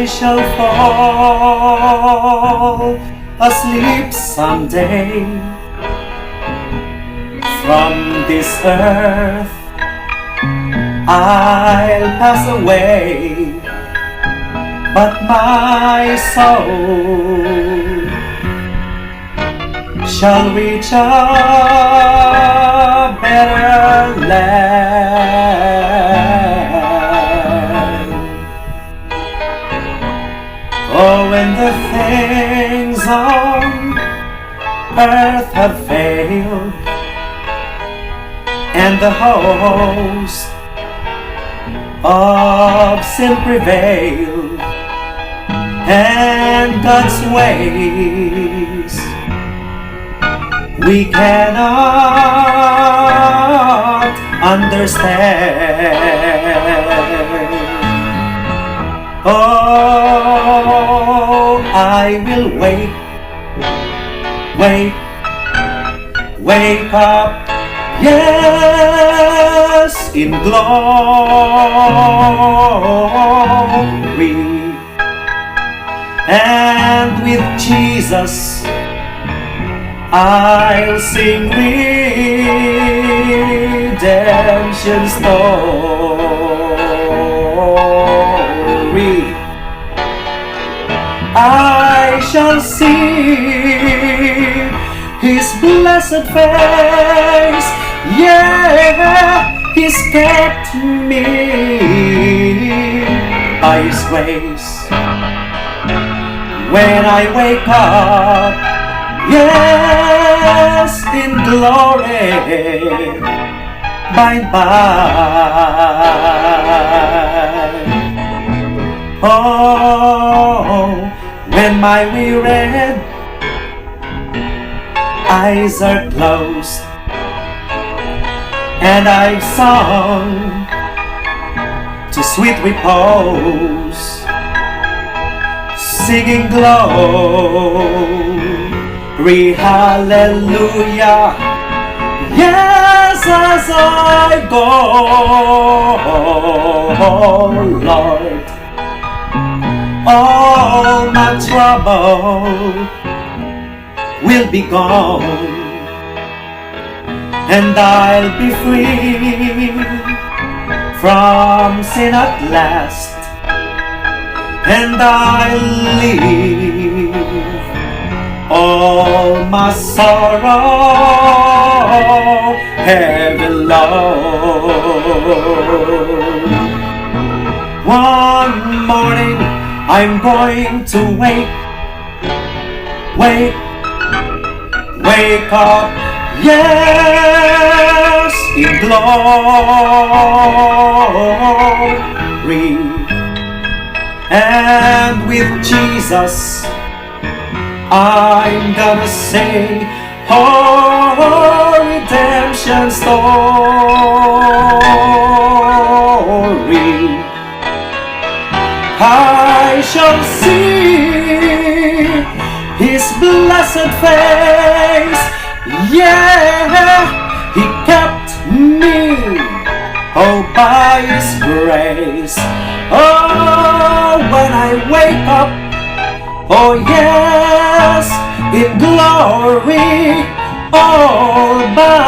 shall fall asleep someday. From this earth I'll pass away, but my soul shall reach a better land. Oh, when the things on earth have failed, and the host of sin prevail, and God's ways we cannot understand. Oh, I will wake up, yes, in glory, and with Jesus I'll sing redemption story. I shall see His blessed face. Yeah, He's kept me by His grace. When I wake up, yes, in glory, by. Oh, when my wearied eyes are closed, and I've sung to sweet repose, singing glory, hallelujah, yes, as I go, Lord, all my trouble will be gone, and I'll be free from sin at last, and I'll leave all my sorrow heavy load. One morning I'm going to wake up, yes, in glory, and with Jesus I'm gonna sing, oh, redemption story. I shall see His blessed face. Yeah, He kept me, oh, by His grace. Oh, when I wake up, oh yes, in glory, all by